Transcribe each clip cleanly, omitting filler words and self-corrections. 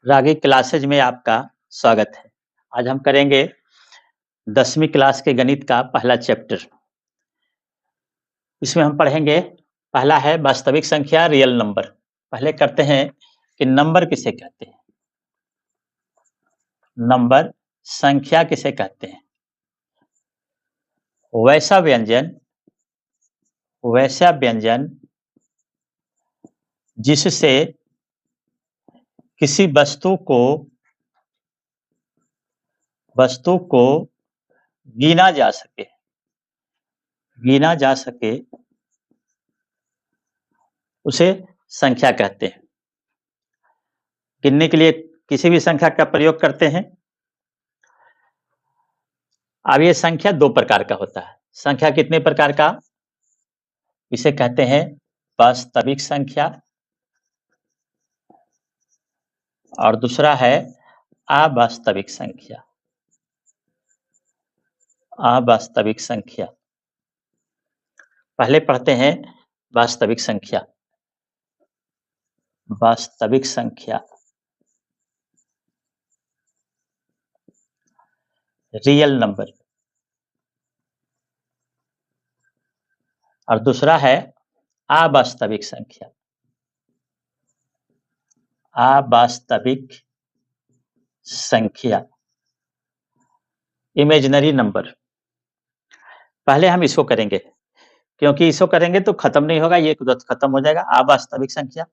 रागी classes में आपका स्वागत है। आज हम करेंगे 10वीं क्लास के गणित का पहला चैप्टर। इसमें हम पढ़ेंगे, पहला है वास्तविक संख्या रियल नंबर। पहले करते हैं कि नंबर किसे कहते हैं। नंबर संख्या किसे कहते हैं। वैसा व्यंजन जिससे किसी वस्तु को गिना जा सके उसे संख्या कहते हैं। गिनने के लिए किसी भी संख्या का प्रयोग करते हैं। अब ये संख्या दो प्रकार का होता है। संख्या कितने प्रकार का? इसे कहते हैं वास्तविक संख्या और दूसरा है अवास्तविक संख्या। अवास्तविक संख्या। पहले पढ़ते हैं वास्तविक संख्या। वास्तविक संख्या रियल नंबर और दूसरा है अवास्तविक संख्या। अवास्तविक संख्या इमेजिनरी नंबर। पहले हम इसको करेंगे, क्योंकि इसको करेंगे तो खत्म नहीं होगा, ये तुरंत खत्म हो जाएगा। अवास्तविक संख्या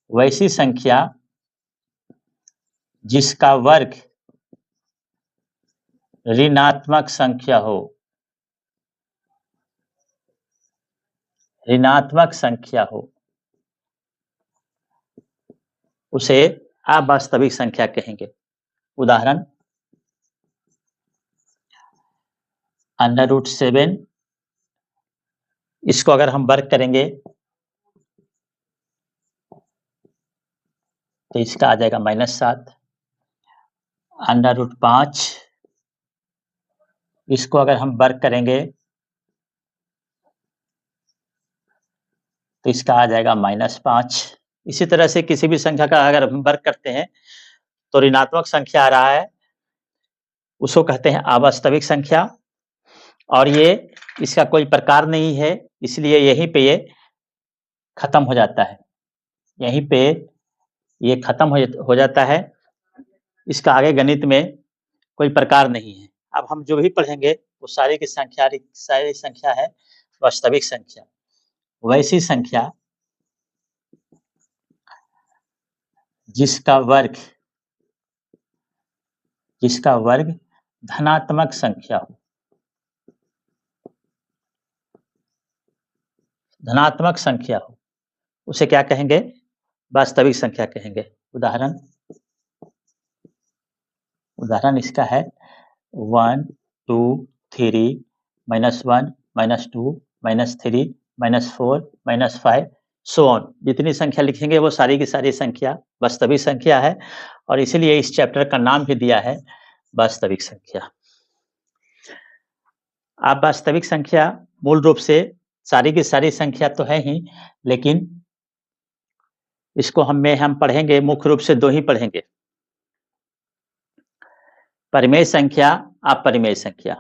वैसी संख्या जिसका वर्ग ऋणात्मक संख्या हो। ऋणात्मक संख्या हो उसे अवास्तविक संख्या कहेंगे। उदाहरण √7, इसको अगर हम वर्ग करेंगे तो इसका आ जाएगा -7। √5, इसको अगर हम वर्ग करेंगे तो इसका आ जाएगा -5। इसी तरह से किसी भी संख्या का अगर हम वर्ग करते हैं तो ऋणात्मक संख्या आ रहा है, उसको कहते हैं अवास्तविक संख्या। और ये इसका कोई प्रकार नहीं है, इसलिए यहीं पे ये खत्म हो जाता है। यहीं पे ये खत्म हो जाता है। इसका आगे गणित में कोई प्रकार नहीं है। अब हम जो भी पढ़ेंगे वो सारी संख्या है वास्तविक संख्या। वैसी संख्या जिसका वर्ग धनात्मक संख्या हो। धनात्मक संख्या हो उसे क्या कहेंगे? वास्तविक संख्या कहेंगे। उदाहरण इसका है 1 2 3 -1 -2 -3 -4 -5 सो ऑन। जितनी संख्या लिखेंगे वो सारी की सारी संख्या वास्तविक संख्या है, और इसीलिए इस चैप्टर का नाम भी दिया है वास्तविक संख्या। अब वास्तविक संख्या मूल रूप से सारी की सारी संख्या तो है ही, लेकिन इसको हम पढ़ेंगे मुख्य रूप से दो ही पढ़ेंगे, परिमेय संख्या, अपरिमेय संख्या।